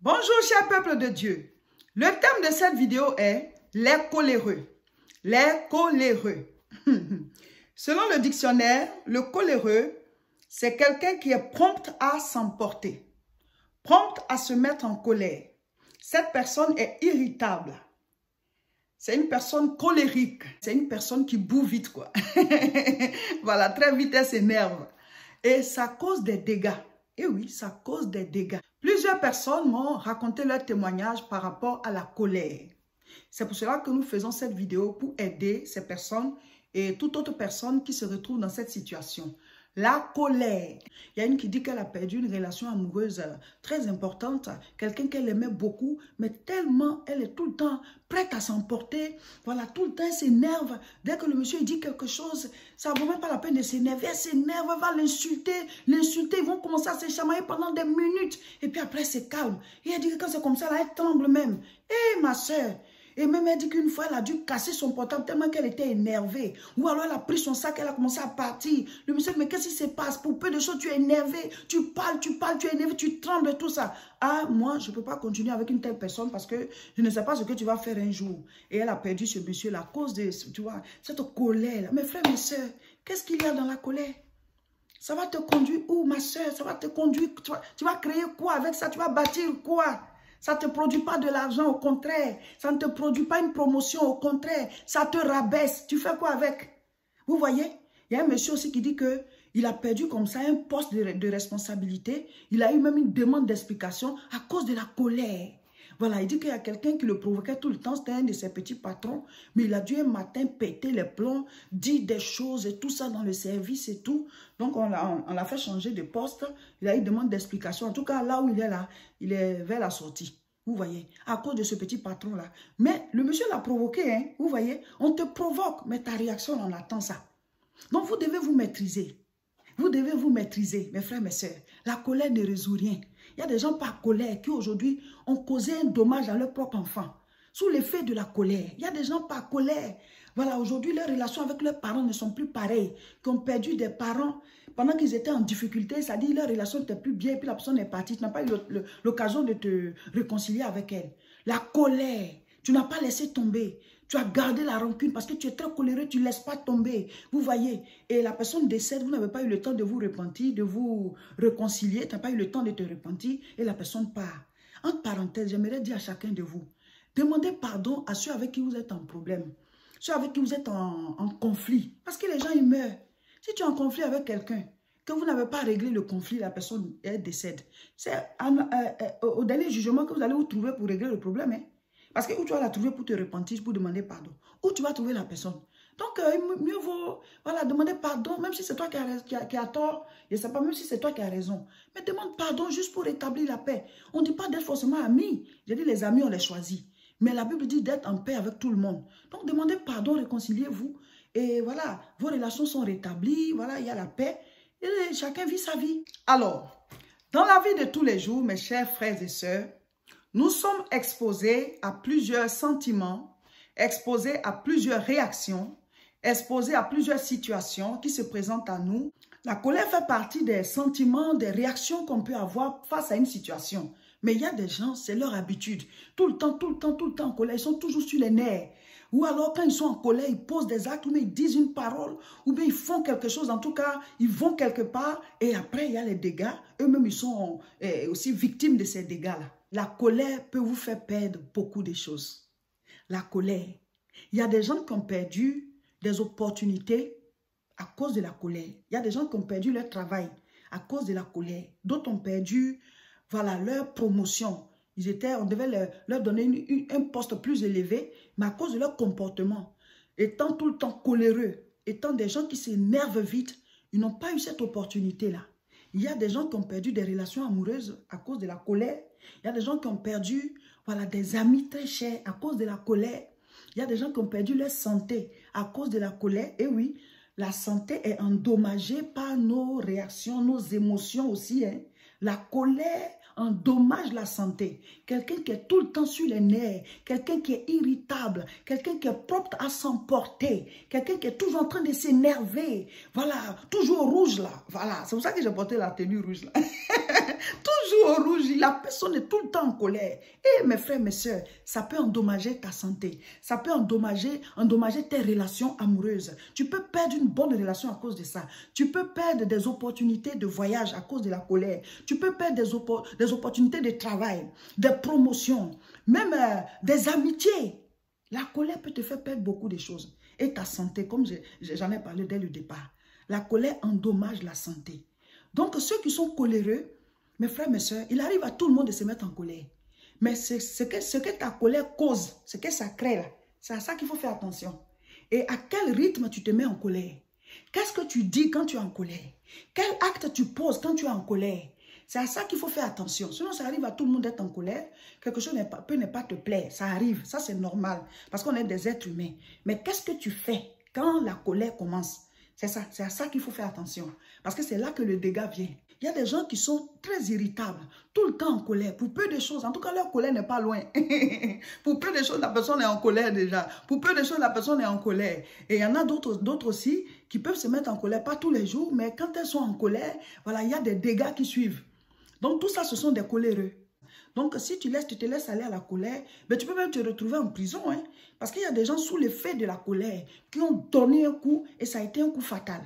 Bonjour cher peuple de Dieu. Le thème de cette vidéo est les coléreux. Les coléreux. Selon le dictionnaire, le coléreux, c'est quelqu'un qui est prompt à s'emporter, prompt à se mettre en colère. Cette personne est irritable. C'est une personne colérique. C'est une personne qui boue vite, quoi. Voilà, très vite, elle s'énerve. Et ça cause des dégâts. Et oui, ça cause des dégâts. Plusieurs personnes m'ont raconté leur témoignage par rapport à la colère. C'est pour cela que nous faisons cette vidéo pour aider ces personnes et toute autre personne qui se retrouve dans cette situation. La colère. Il y a une qui dit qu'elle a perdu une relation amoureuse très importante, quelqu'un qu'elle aimait beaucoup, mais tellement elle est tout le temps prête à s'emporter. Voilà, tout le temps elle s'énerve. Dès que le monsieur dit quelque chose, ça ne vaut même pas la peine de s'énerver. Elle s'énerve, elle va l'insulter, ils vont commencer à se chamailler pendant des minutes. Et puis après, c'est calme. Et elle dit que quand c'est comme ça, là, elle tremble même. Hé, ma soeur! Et même elle dit qu'une fois, elle a dû casser son portable tellement qu'elle était énervée. Ou alors elle a pris son sac, elle a commencé à partir. Le monsieur dit, mais qu'est-ce qui se passe? Pour peu de choses, tu es énervé. Tu parles, tu es énervé, tu trembles, tout ça. Ah, moi, je ne peux pas continuer avec une telle personne parce que je ne sais pas ce que tu vas faire un jour. Et elle a perdu ce monsieur à cause de, tu vois, cette colère. Mes frères, mes soeurs, qu'est-ce qu'il y a dans la colère? Ça va te conduire où, ma soeur? Ça va te conduire, tu vas créer quoi avec ça? Tu vas bâtir quoi? Ça ne te produit pas de l'argent, au contraire. Ça ne te produit pas une promotion, au contraire. Ça te rabaisse. Tu fais quoi avec? Vous voyez? Il y a un monsieur aussi qui dit qu'il a perdu comme ça un poste de responsabilité. Il a eu même une demande d'explication à cause de la colère. Voilà, il dit qu'il y a quelqu'un qui le provoquait tout le temps. C'était un de ses petits patrons. Mais il a dû un matin péter les plombs, dire des choses et tout ça dans le service et tout. Donc, on l'a fait changer de poste. Il a eu une demande d'explication. En tout cas, là où il est là, il est vers la sortie. Vous voyez, à cause de ce petit patron-là. Mais le monsieur l'a provoqué, hein. Vous voyez, on te provoque, mais ta réaction, on attend ça. Donc, vous devez vous maîtriser. Vous devez vous maîtriser, mes frères, mes sœurs. La colère ne résout rien. Il y a des gens par colère qui aujourd'hui ont causé un dommage à leur propre enfant. Sous l'effet de la colère. Il y a des gens par colère. Voilà, aujourd'hui, leurs relations avec leurs parents ne sont plus pareilles. Qui ont perdu des parents pendant qu'ils étaient en difficulté. C'est-à-dire leur relation n'était plus bien et puis la personne est partie. Tu n'as pas eu l'occasion de te réconcilier avec elle. La colère, tu n'as pas laissé tomber. Tu as gardé la rancune parce que tu es très coléreux, tu ne laisses pas tomber. Vous voyez, et la personne décède, vous n'avez pas eu le temps de vous repentir, de vous réconcilier, tu n'as pas eu le temps de te repentir et la personne part. Entre parenthèses, j'aimerais dire à chacun de vous, demandez pardon à ceux avec qui vous êtes en problème, ceux avec qui vous êtes en conflit. Parce que les gens, ils meurent. Si tu es en conflit avec quelqu'un, que vous n'avez pas réglé le conflit, la personne elle décède. C'est au dernier jugement que vous allez vous trouver pour régler le problème, hein. Parce que où tu vas la trouver pour te repentir, pour demander pardon. Où tu vas trouver la personne. Donc, mieux vaut voilà, demander pardon, même si c'est toi qui as tort. Je ne sais pas, même si c'est toi qui as raison. Mais demande pardon juste pour rétablir la paix. On ne dit pas d'être forcément amis. J'ai dit les amis, on les choisit. Mais la Bible dit d'être en paix avec tout le monde. Donc, demandez pardon, réconciliez-vous. Et voilà, vos relations sont rétablies. Voilà, il y a la paix. Et chacun vit sa vie. Alors, dans la vie de tous les jours, mes chers frères et sœurs, nous sommes exposés à plusieurs sentiments, exposés à plusieurs réactions, exposés à plusieurs situations qui se présentent à nous. La colère fait partie des sentiments, des réactions qu'on peut avoir face à une situation. Mais il y a des gens, c'est leur habitude. Tout le temps en colère, ils sont toujours sur les nerfs. Ou alors, quand ils sont en colère, ils posent des actes, ou bien ils disent une parole, ou bien ils font quelque chose. En tout cas, ils vont quelque part, et après, il y a les dégâts. Eux-mêmes, ils sont aussi victimes de ces dégâts-là. La colère peut vous faire perdre beaucoup de choses. La colère. Il y a des gens qui ont perdu des opportunités à cause de la colère. Il y a des gens qui ont perdu leur travail à cause de la colère. D'autres ont perdu, voilà, leur promotion. On devait leur donner un poste plus élevé, mais à cause de leur comportement, étant tout le temps coléreux, étant des gens qui s'énervent vite, ils n'ont pas eu cette opportunité-là. Il y a des gens qui ont perdu des relations amoureuses à cause de la colère. Il y a des gens qui ont perdu voilà, des amis très chers à cause de la colère. Il y a des gens qui ont perdu leur santé à cause de la colère. Et oui, la santé est endommagée par nos réactions, nos émotions aussi, hein. La colère endommage la santé. Quelqu'un qui est tout le temps sur les nerfs, quelqu'un qui est irritable, quelqu'un qui est propre à s'emporter, quelqu'un qui est toujours en train de s'énerver. Voilà, toujours rouge là. Voilà, c'est pour ça que j'ai porté la tenue rouge là. Toujours au rouge, la personne est tout le temps en colère. Et mes frères, mes soeurs, ça peut endommager ta santé. Ça peut endommager tes relations amoureuses. Tu peux perdre une bonne relation à cause de ça. Tu peux perdre des opportunités de voyage à cause de la colère. Tu peux perdre des opportunités de travail, des promotions, même des amitiés. La colère peut te faire perdre beaucoup de choses. Et ta santé, comme j'en ai parlé dès le départ, la colère endommage la santé. Donc ceux qui sont coléreux, mes frères, mes soeurs, il arrive à tout le monde de se mettre en colère. Mais ce que ta colère cause, ce que ça crée là, c'est à ça qu'il faut faire attention. Et à quel rythme tu te mets en colère? Qu'est-ce que tu dis quand tu es en colère? Quel acte tu poses quand tu es en colère? C'est à ça qu'il faut faire attention. Sinon, ça arrive à tout le monde d'être en colère. Quelque chose peut ne pas te plaire. Ça arrive. Ça, c'est normal. Parce qu'on est des êtres humains. Mais qu'est-ce que tu fais quand la colère commence? C'est ça. C'est à ça qu'il faut faire attention. Parce que c'est là que le dégât vient. Il y a des gens qui sont très irritables, tout le temps en colère, pour peu de choses. En tout cas, leur colère n'est pas loin. Pour peu de choses, la personne est en colère déjà. Pour peu de choses, la personne est en colère. Et il y en a d'autres aussi qui peuvent se mettre en colère, pas tous les jours, mais quand elles sont en colère, voilà, il y a des dégâts qui suivent. Donc, tout ça, ce sont des coléreux. Donc, si tu te laisses aller à la colère, ben, tu peux même te retrouver en prison. Hein, parce qu'il y a des gens sous l'effet de la colère qui ont donné un coup et ça a été un coup fatal.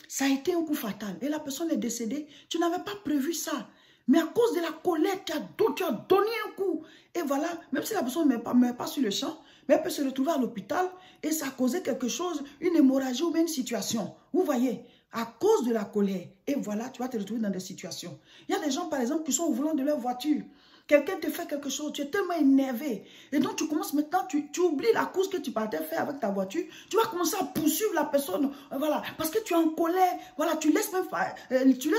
Ça a été un coup fatal. Et la personne est décédée. Tu n'avais pas prévu ça. Mais à cause de la colère, tu as donné un coup. Et voilà, même si la personne ne meurt pas sur le champ, mais elle peut se retrouver à l'hôpital et ça a causé quelque chose, une hémorragie ou bien une situation. Vous voyez, à cause de la colère. Et voilà, tu vas te retrouver dans des situations. Il y a des gens, par exemple, qui sont au volant de leur voiture. Quelqu'un te fait quelque chose, tu es tellement énervé. Et donc, tu commences maintenant, tu oublies la course que tu partais faire avec ta voiture. Tu vas commencer à poursuivre la personne. Voilà, parce que tu es en colère. Voilà, tu laisses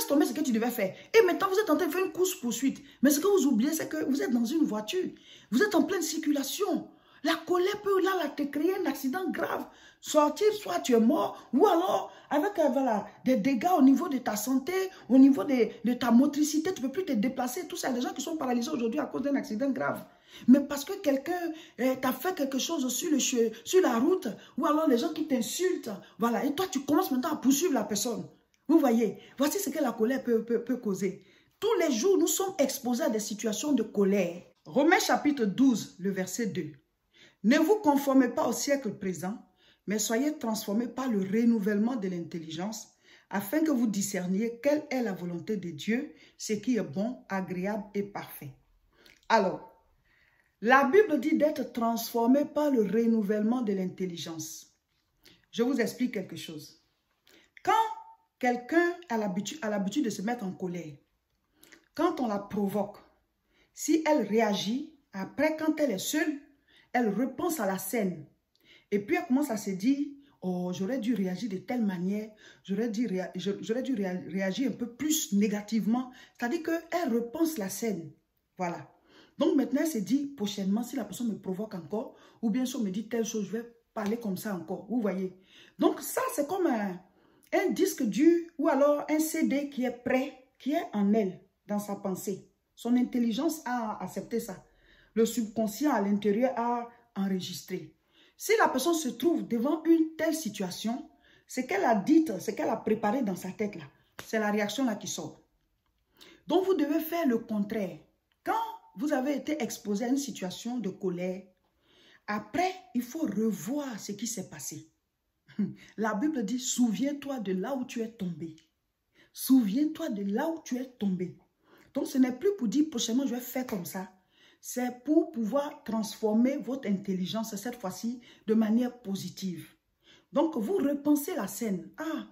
tomber ce que tu devais faire. Et maintenant, vous êtes en train de faire une course-poursuite. Mais ce que vous oubliez, c'est que vous êtes dans une voiture. Vous êtes en pleine circulation. La colère peut là te créer un accident grave. Sortir, soit tu es mort, ou alors avec voilà, des dégâts au niveau de ta santé, au niveau de ta motricité, tu ne peux plus te déplacer. Tout ça, il y a des gens qui sont paralysés aujourd'hui à cause d'un accident grave. Mais parce que quelqu'un t'a fait quelque chose sur la route, ou alors les gens qui t'insultent, voilà, et toi tu commences maintenant à poursuivre la personne. Vous voyez, voici ce que la colère peut causer. Tous les jours, nous sommes exposés à des situations de colère. Romains chapitre 12, le verset 2. Ne vous conformez pas au siècle présent, mais soyez transformés par le renouvellement de l'intelligence, afin que vous discerniez quelle est la volonté de Dieu, ce qui est bon, agréable et parfait. Alors, la Bible dit d'être transformé par le renouvellement de l'intelligence. Je vous explique quelque chose. Quand quelqu'un a l'habitude de se mettre en colère, quand on la provoque, si elle réagit, après quand elle est seule, elle repense à la scène. Et puis elle commence à se dire, oh, j'aurais dû réagir de telle manière, j'aurais dû réagir un peu plus négativement. C'est-à-dire qu'elle repense la scène. Voilà. Donc maintenant, elle se dit, prochainement, si la personne me provoque encore, ou bien si on me dit telle chose, je vais parler comme ça encore. Vous voyez. Donc ça, c'est comme un disque dur ou alors un CD qui est prêt, qui est en elle, dans sa pensée. Son intelligence a accepté ça. Le subconscient à l'intérieur a enregistré. Si la personne se trouve devant une telle situation, ce qu'elle a dit, ce qu'elle a préparé dans sa tête là, c'est la réaction là qui sort. Donc vous devez faire le contraire. Quand vous avez été exposé à une situation de colère, après il faut revoir ce qui s'est passé. La Bible dit, souviens-toi de là où tu es tombé. Souviens-toi de là où tu es tombé. Donc ce n'est plus pour dire prochainement je vais faire comme ça. C'est pour pouvoir transformer votre intelligence, cette fois-ci, de manière positive. Donc, vous repensez la scène. Ah,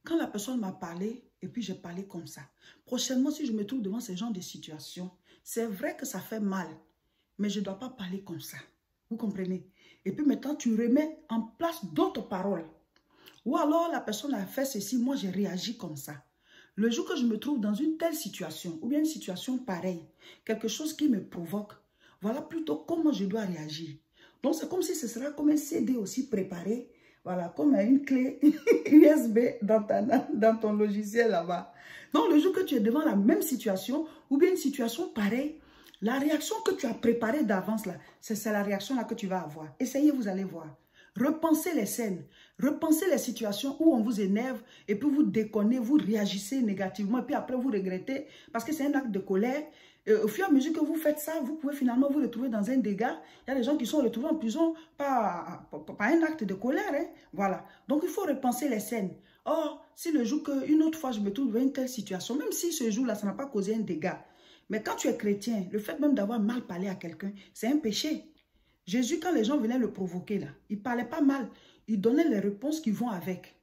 quand la personne m'a parlé, et puis j'ai parlé comme ça. Prochainement, si je me trouve devant ce genre de situation, c'est vrai que ça fait mal, mais je ne dois pas parler comme ça. Vous comprenez? Et puis maintenant, tu remets en place d'autres paroles. Ou alors, la personne a fait ceci, moi j'ai réagi comme ça. Le jour que je me trouve dans une telle situation, ou bien une situation pareille, quelque chose qui me provoque, voilà plutôt comment je dois réagir. Donc c'est comme si ce sera comme un CD aussi préparé, voilà, comme une clé USB dans ton logiciel là-bas. Donc le jour que tu es devant la même situation, ou bien une situation pareille, la réaction que tu as préparée d'avance là, c'est la réaction là que tu vas avoir. Essayez, vous allez voir. Repensez les scènes, repensez les situations où on vous énerve et puis vous déconnez, vous réagissez négativement et puis après vous regrettez parce que c'est un acte de colère. Au fur et à mesure que vous faites ça, vous pouvez finalement vous retrouver dans un dégât. Il y a des gens qui sont retrouvés en prison par un acte de colère. Hein? Voilà. Donc il faut repenser les scènes. Or, si le jour qu'une autre fois je me trouve dans une telle situation, même si ce jour-là, ça n'a pas causé un dégât, mais quand tu es chrétien, le fait même d'avoir mal parlé à quelqu'un, c'est un péché. Jésus, quand les gens venaient le provoquer, là, il ne parlait pas mal. Il donnait les réponses qui vont avec.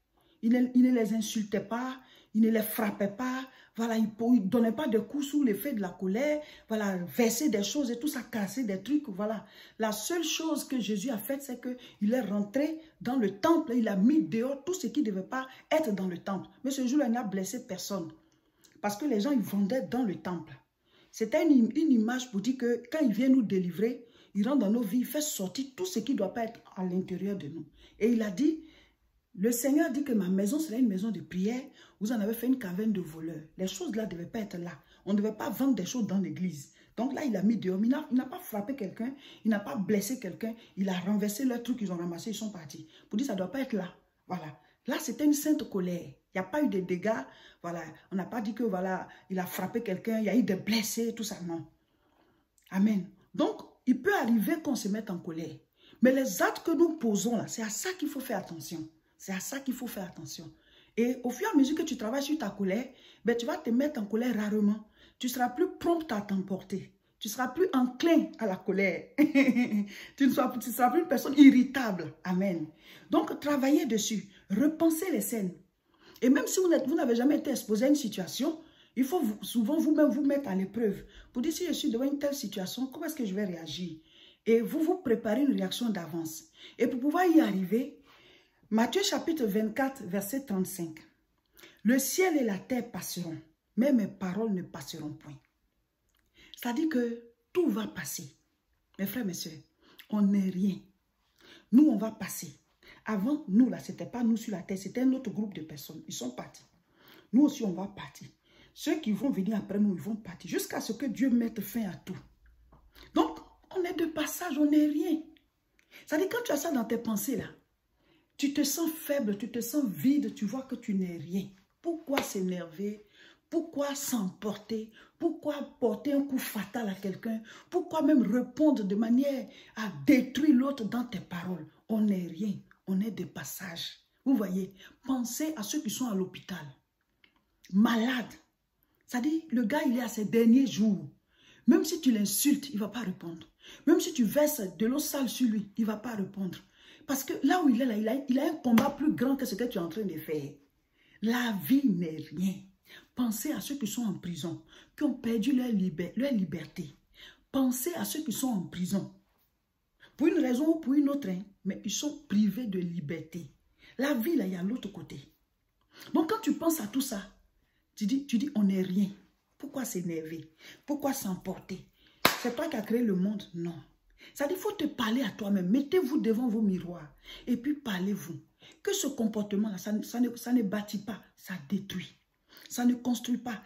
Il ne les insultait pas, il ne les frappait pas. Voilà, il ne donnait pas de coups sous l'effet de la colère. Voilà, verser des choses et tout ça, casser des trucs. Voilà. La seule chose que Jésus a faite, c'est qu'il est rentré dans le temple. Il a mis dehors tout ce qui ne devait pas être dans le temple. Mais ce jour-là, il n'a blessé personne. Parce que les gens, ils vendaient dans le temple. C'était une image pour dire que quand il vient nous délivrer, il rentre dans nos vies, il fait sortir tout ce qui ne doit pas être à l'intérieur de nous. Et il a dit, le Seigneur dit que ma maison serait une maison de prière. Vous en avez fait une caverne de voleurs. Les choses là ne devaient pas être là. On ne devait pas vendre des choses dans l'église. Donc là, il a mis dehors. Il n'a pas frappé quelqu'un. Il n'a pas blessé quelqu'un. Il a renversé leurs trucs qu'ils ont ramassés. Ils sont partis. Pour dire, ça ne doit pas être là. Voilà. Là, c'était une sainte colère. Il n'y a pas eu de dégâts. Voilà. On n'a pas dit que voilà, il a frappé quelqu'un. Il y a eu des blessés, tout ça. Non. Amen. Donc, il peut arriver qu'on se mette en colère. Mais les actes que nous posons là, c'est à ça qu'il faut faire attention. C'est à ça qu'il faut faire attention. Et au fur et à mesure que tu travailles sur ta colère, ben, tu vas te mettre en colère rarement. Tu seras plus prompt à t'emporter. Tu seras plus enclin à la colère. tu ne seras plus une personne irritable. Amen. Donc, travaillez dessus. Repensez les scènes. Et même si vous n'avez jamais été exposé à une situation, il faut souvent vous-même vous mettre à l'épreuve. Pour dire, si je suis devant une telle situation, comment est-ce que je vais réagir? Et vous vous préparez une réaction d'avance. Et pour pouvoir y arriver, Matthieu chapitre 24, verset 35. Le ciel et la terre passeront, mais mes paroles ne passeront point. C'est-à-dire que tout va passer. Mes frères, mes soeurs, on n'est rien. Nous, on va passer. Avant, nous, là, ce n'était pas nous sur la terre, c'était un autre groupe de personnes. Ils sont partis. Nous aussi, on va partir. Ceux qui vont venir après nous, ils vont partir. Jusqu'à ce que Dieu mette fin à tout. Donc, on est de passage, on n'est rien. C'est-à-dire, quand tu as ça dans tes pensées, là, tu te sens faible, tu te sens vide, tu vois que tu n'es rien. Pourquoi s'énerver? Pourquoi s'emporter? Pourquoi porter un coup fatal à quelqu'un? Pourquoi même répondre de manière à détruire l'autre dans tes paroles? On n'est rien, on est de passage. Vous voyez, pensez à ceux qui sont à l'hôpital, malades. C'est-à-dire, le gars, il est à ses derniers jours. Même si tu l'insultes, il ne va pas répondre. Même si tu verses de l'eau sale sur lui, il ne va pas répondre. Parce que là où il est, là, il a un combat plus grand que ce que tu es en train de faire. La vie n'est rien. Pensez à ceux qui sont en prison, qui ont perdu leur liberté. Pensez à ceux qui sont en prison. Pour une raison ou pour une autre, hein, mais ils sont privés de liberté. La vie, là, il y a l'autre côté. Donc, quand tu penses à tout ça, tu dis, on n'est rien. Pourquoi s'énerver? Pourquoi s'emporter? C'est toi qui as créé le monde? Non. Ça dit, il faut te parler à toi-même. Mettez-vous devant vos miroirs. Et puis, parlez-vous. Que ce comportement-là, ça ne bâtit pas, ça détruit. Ça ne construit pas.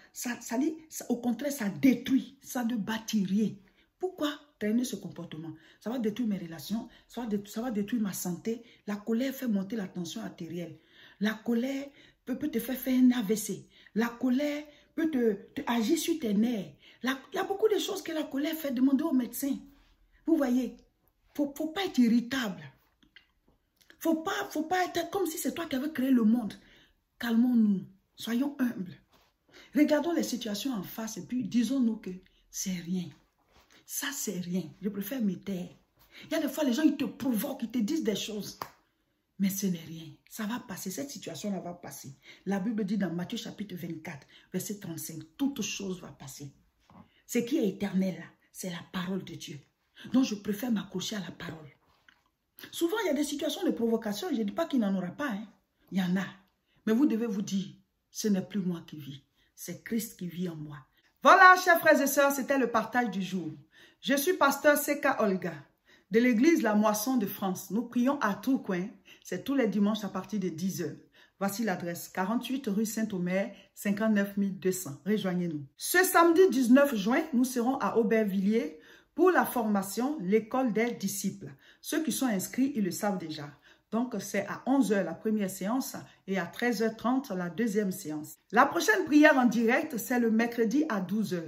Au contraire, ça détruit. Ça ne bâtit rien. Pourquoi traîner ce comportement? Ça va détruire mes relations. Ça va détruire ma santé. La colère fait monter la tension artérielle. La colère peut te faire un AVC. La colère peut te agir sur tes nerfs. Il y a beaucoup de choses que la colère fait. Demander au médecin. Vous voyez, faut pas être irritable. Faut pas être comme si c'est toi qui avais créé le monde. Calmons-nous. Soyons humbles. Regardons les situations en face et puis disons-nous que c'est rien. Ça, c'est rien. Je préfère me taire. Il y a des fois, les gens, ils te provoquent, ils te disent des choses. Mais ce n'est rien. Ça va passer. Cette situation-là va passer. La Bible dit dans Matthieu chapitre 24, verset 35, toute chose va passer. Ce qui est éternel, là, c'est la parole de Dieu. Donc, je préfère m'accrocher à la parole. Souvent, il y a des situations de provocation. Je ne dis pas qu'il n'en aura pas. Hein. Il y en a. Mais vous devez vous dire, ce n'est plus moi qui vis. C'est Christ qui vit en moi. Voilà, chers frères et sœurs, c'était le partage du jour. Je suis pasteur Seka Olga, de l'église La Moisson de France. Nous prions à Tourcoing. C'est tous les dimanches à partir de 10 h. Voici l'adresse, 48 rue Saint-Omer, 59 200. Rejoignez-nous. Ce samedi 19 juin, nous serons à Aubervilliers pour la formation L'école des disciples. Ceux qui sont inscrits, ils le savent déjà. Donc, c'est à 11h la première séance et à 13h30 la deuxième séance. La prochaine prière en direct, c'est le mercredi à 12h.